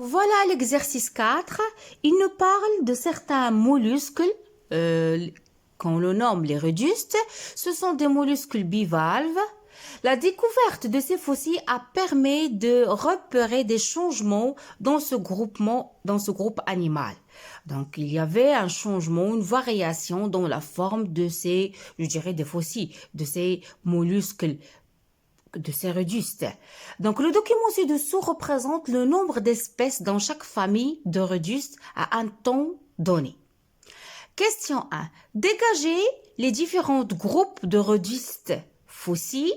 Voilà l'exercice 4. Il nous parle de certains mollusques euh, qu'on le nomme les redustes. Ce sont des mollusques bivalves. La découverte de ces fossiles a permis de repérer des changements dans ce groupe animal. Donc, il y avait un changement, une variation dans la forme de ces, je dirais, des fossiles, de ces mollusques de ces redustes. Donc, le document ci-dessous représente le nombre d'espèces dans chaque famille de redustes à un temps donné. Question 1. Dégagez les différents groupes de redustes fossiles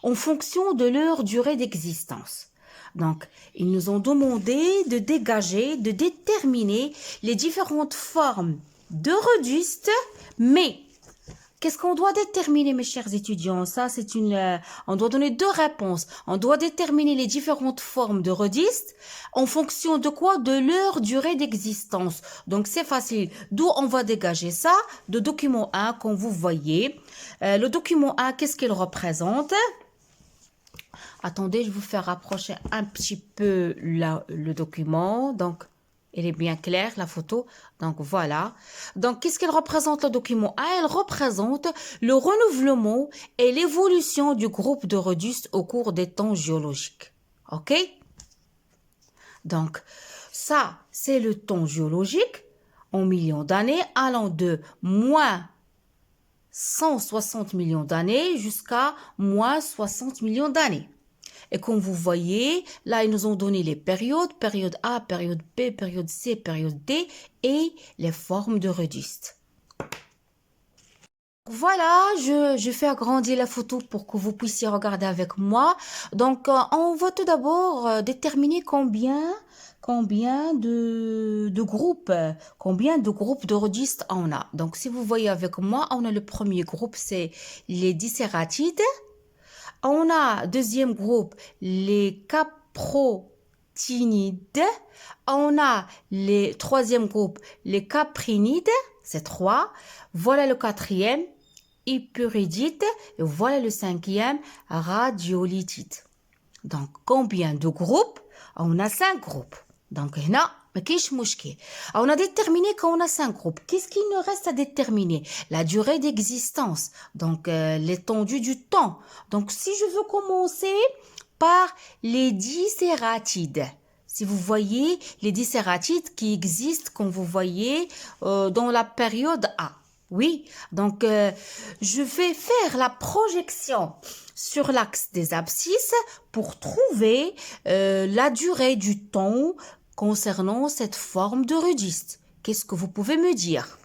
en fonction de leur durée d'existence. Donc, ils nous ont demandé de dégager, de déterminer les différentes formes de redustes, mais qu'est-ce qu'on doit déterminer, mes chers étudiants? On doit donner deux réponses. On doit déterminer les différentes formes de redistes en fonction de quoi? De leur durée d'existence. Donc, c'est facile. D'où on va dégager ça? De document 1, comme vous voyez. Le document 1, qu'est-ce qu'il représente? Attendez, je vais vous faire rapprocher un petit peu le document. Donc, il est bien clair, la photo. Donc, voilà. Donc, qu'est-ce qu'il représente le document A? Elle représente le renouvellement et l'évolution du groupe de redustes au cours des temps géologiques. OK? Donc, ça, c'est le temps géologique en millions d'années, allant de moins 160 millions d'années jusqu'à moins 60 millions d'années. Et comme vous voyez, là, ils nous ont donné les périodes, période A, période B, période C, période D et les formes de redustes. Voilà, je fais agrandir la photo pour que vous puissiez regarder avec moi. Donc, on va tout d'abord déterminer combien de groupes de redustes on a. Donc, si vous voyez avec moi, on a le premier groupe, c'est les dicératides. On a deuxième groupe, les caprotinides. On a les troisième groupe, les caprinides. C'est 3. Voilà le quatrième, hypuridite. Et voilà le cinquième, radiolitide. Donc, combien de groupes? On a 5 groupes. Donc, هنا ما كاينش مشكل. On a déterminé qu'on a 5 groupes. Qu'est-ce qu'il nous reste à déterminer? La durée d'existence. Donc, l'étendue du temps. Donc, si je veux commencer par les dicératides. Si vous voyez les dicératides qui existent, comme vous voyez, dans la période A. Oui, donc je vais faire la projection sur l'axe des abscisses pour trouver la durée du temps concernant cette forme de registre. Qu'est-ce que vous pouvez me dire?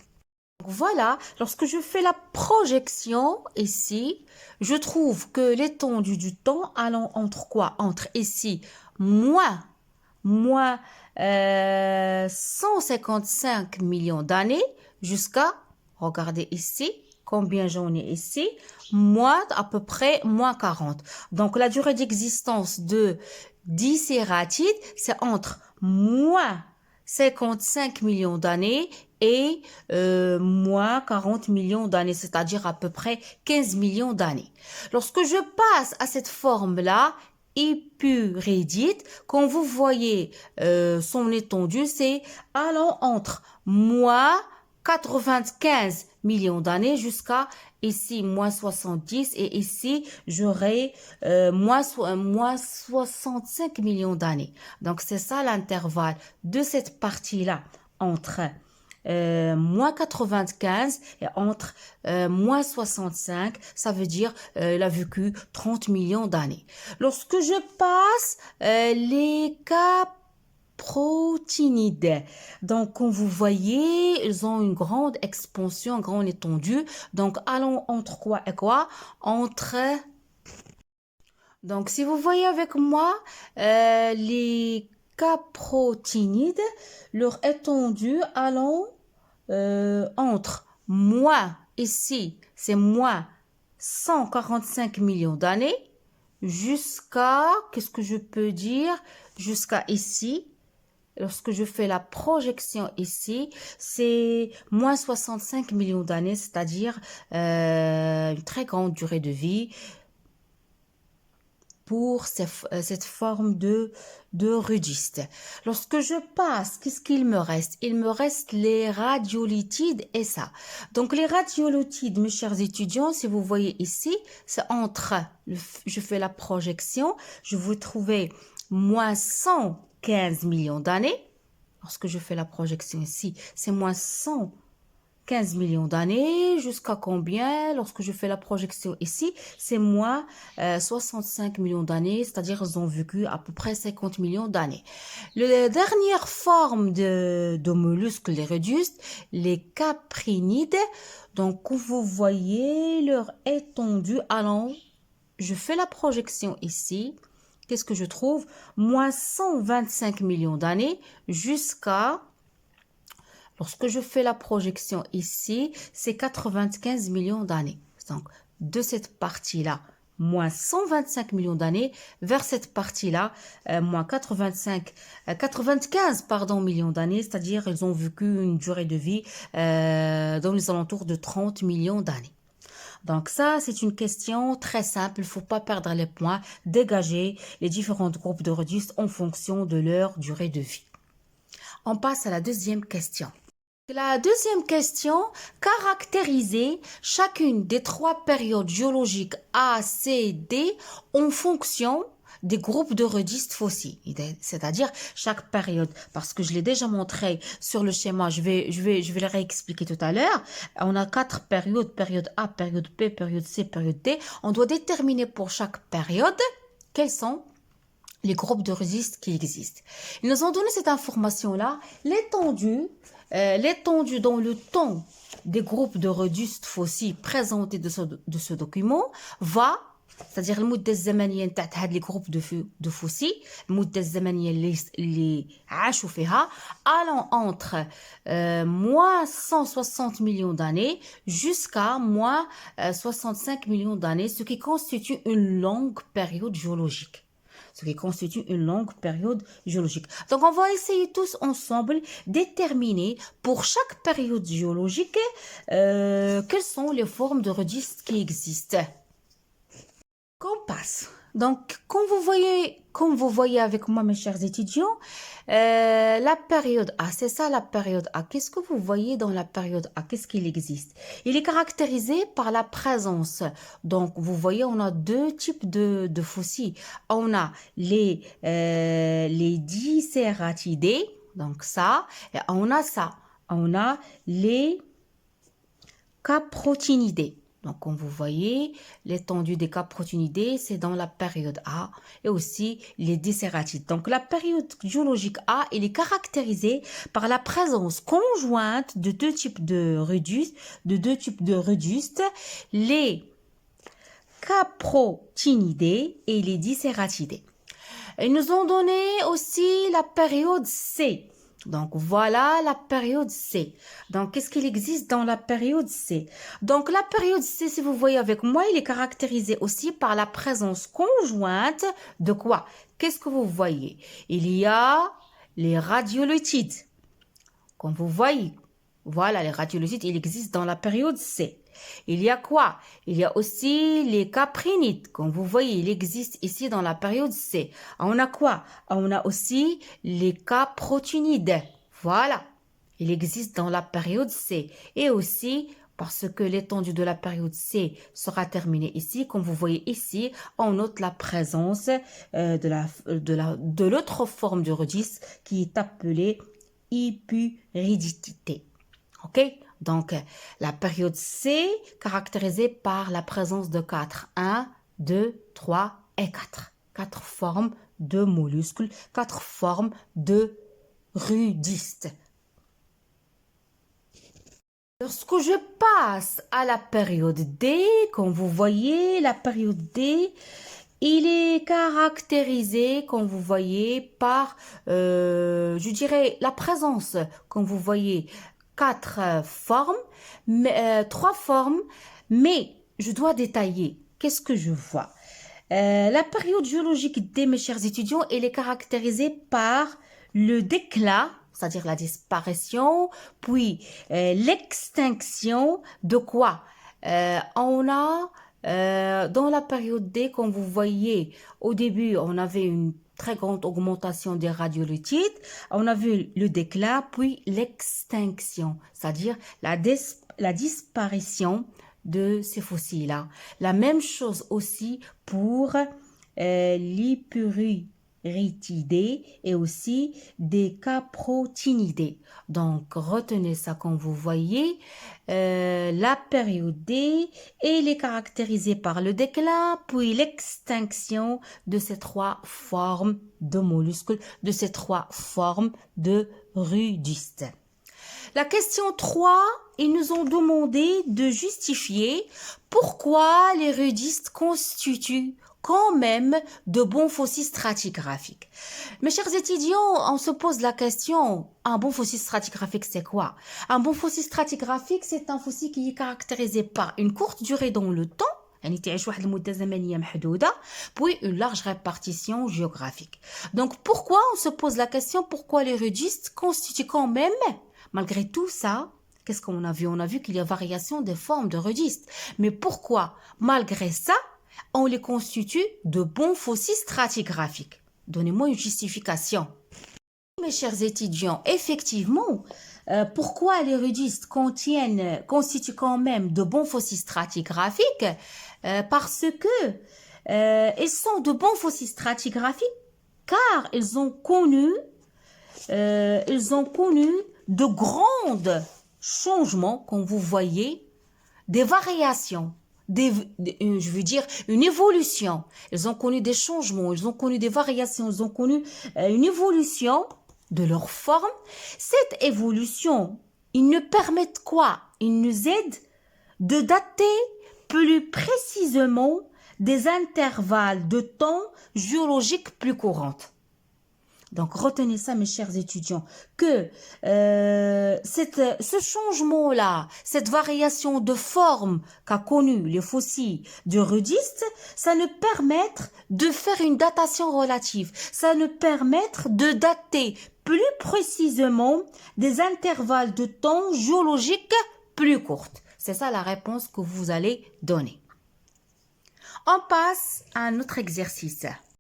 Voilà, lorsque je fais la projection ici, je trouve que l'étendue du temps allant entre quoi? Entre ici, moins 155 millions d'années jusqu'à, regardez ici, combien j'en ai ici, moins à peu près moins 40. Donc la durée d'existence de dicératides, c'est entre moins 55 millions d'années et moins 40 millions d'années, c'est-à-dire à peu près 15 millions d'années. Lorsque je passe à cette forme-là, hypuridite, quand vous voyez son étendue, c'est allant entre moins 95 millions d'années jusqu'à ici moins 70 et ici j'aurai moins 65 millions d'années. Donc c'est ça l'intervalle de cette partie-là entre moins 95 et entre moins 65, ça veut dire il a vécu 30 millions d'années. Lorsque je passe les caprotinides, donc comme vous voyez, ils ont une grande expansion, une grande étendue. Donc allons entre quoi et quoi? Entre donc, si vous voyez avec moi, les caprotinides, leur étendue allant entre moins, ici, c'est moins 145 millions d'années, jusqu'à, qu'est-ce que je peux dire, jusqu'à ici. Lorsque je fais la projection ici, c'est moins 65 millions d'années, c'est-à-dire une très grande durée de vie. pour cette forme de rudiste. Lorsque je passe, qu'est-ce qu'il me reste? Il me reste les radiolithides et ça. Donc les radiolithides, mes chers étudiants, si vous voyez ici, c'est entre, je fais la projection, je vous trouvez moins 115 millions d'années. Lorsque je fais la projection ici, c'est moins 115 millions d'années. Jusqu'à combien? Lorsque je fais la projection ici, c'est moins 65 millions d'années, c'est-à-dire ils ont vécu à peu près 50 millions d'années. La dernière forme de mollusques, les rudistes, les caprinides. Donc, vous voyez leur étendue. Allons, je fais la projection ici. Qu'est-ce que je trouve? Moins 125 millions d'années jusqu'à, lorsque je fais la projection ici, c'est 95 millions d'années. Donc, de cette partie-là, moins 125 millions d'années, vers cette partie-là, moins 95 pardon, millions d'années, c'est-à-dire ils ont vécu une durée de vie dans les alentours de 30 millions d'années. Donc ça, c'est une question très simple. Il ne faut pas perdre les points. Dégager les différents groupes de rudistes en fonction de leur durée de vie. On passe à la deuxième question. La deuxième question, caractériser chacune des trois périodes géologiques A, C, D en fonction des groupes de rudistes fossiles, c'est-à-dire chaque période, parce que je l'ai déjà montré sur le schéma, je vais le réexpliquer tout à l'heure. On a 4 périodes, période A, période B, période C, période D. On doit déterminer pour chaque période quels sont les groupes de rudistes qui existent. Ils nous ont donné cette information-là, l'étendue dans le temps des groupes de rudistes fossiles présentés de ce document va, c'est-à-dire المدة الزمنية نتاع هاد les groupes de fossiles, المدة الزمنية اللي عاشوا فيها allant entre moins 160 millions d'années jusqu'à moins 65 millions d'années, ce qui constitue une longue période géologique. Donc, on va essayer tous ensemble déterminer pour chaque période géologique quelles sont les formes de rudistes qui existent. Qu'on passe. Donc, comme vous voyez avec moi, mes chers étudiants, la période A, c'est ça la période A. Qu'est-ce que vous voyez dans la période A? Qu'est-ce qu'il existe? Il est caractérisé par la présence. Donc, vous voyez, on a deux types de fossiles. On a les dicératidés, donc ça, et on a ça. On a les caprotinidés. Donc, comme vous voyez, l'étendue des caprotinidés, c'est dans la période A et aussi les dicératides. Donc, la période géologique A, elle est caractérisée par la présence conjointe de deux types de rudistes, les caprotinidés et les dicératidés. Ils nous ont donné aussi la période C. Donc, voilà la période C. Donc, qu'est-ce qu'il existe dans la période C? Donc, la période C, si vous voyez avec moi, il est caractérisé aussi par la présence conjointe de quoi? Qu'est-ce que vous voyez? Il y a les radiolithides. Comme vous voyez, voilà, les radiolithides, ils existent dans la période C. Il y a quoi? Il y a aussi les caprinides. Comme vous voyez, il existe ici dans la période C. On a quoi? On a aussi les caprotinides. Voilà. Il existe dans la période C. Et aussi, parce que l'étendue de la période C sera terminée ici, comme vous voyez ici, on note la présence de l'autre forme de rudis qui est appelée hypuridité. OK? Donc, la période C caractérisée par la présence de 4. 1, 2, 3 et 4. 4 formes de mollusques, 4 formes de rudistes. Lorsque je passe à la période D, comme vous voyez, la période D, il est caractérisé, comme vous voyez, par, je dirais, la présence, comme vous voyez, 4 formes, 3 formes, mais je dois détailler. Qu'est-ce que je vois? La période géologique D, mes chers étudiants, elle est caractérisée par le déclin, c'est-à-dire la disparition, puis l'extinction de quoi? On a Dans la période D, comme vous voyez, au début, on avait une très grande augmentation des radiolithides. On a vu le déclin, puis l'extinction, c'est-à-dire la disparition de ces fossiles-là. La même chose aussi pour l'hypurithidés et aussi des caprotinidés. Donc, retenez ça quand vous voyez. La période D, elle est caractérisée par le déclin, puis l'extinction de ces trois formes de mollusques, de ces trois formes de rudistes. La question 3, ils nous ont demandé de justifier pourquoi les rudistes constituent quand même de bons fossiles stratigraphiques. Mes chers étudiants, on se pose la question, un bon fossile stratigraphique, c'est quoi? Un bon fossile stratigraphique, c'est un fossile qui est caractérisé par une courte durée dans le temps, puis une large répartition géographique. Donc, pourquoi on se pose la question, pourquoi les rudistes constituent quand même, malgré tout ça, qu'est-ce qu'on a vu? On a vu qu'il y a variation des formes de rudistes. Mais pourquoi, malgré ça, on les constitue de bons fossiles stratigraphiques? Donnez-moi une justification. Mes chers étudiants, effectivement, pourquoi les rudistes constituent quand même de bons fossiles stratigraphiques? Parce que ils sont de bons fossiles stratigraphiques car ils ont connu de grands changements, comme vous voyez, des variations, je veux dire une évolution. Ils ont connu des changements, ils ont connu des variations, ils ont connu une évolution de leur forme. Cette évolution, ils nous permettent quoi? Ils nous aident de dater plus précisément des intervalles de temps géologiques plus courants. Donc, retenez ça, mes chers étudiants, que ce changement-là, cette variation de forme qu'a connu les fossiles de rudistes, ça nous permet de faire une datation relative. Ça nous permet de dater plus précisément des intervalles de temps géologiques plus courts. C'est ça la réponse que vous allez donner. On passe à un autre exercice.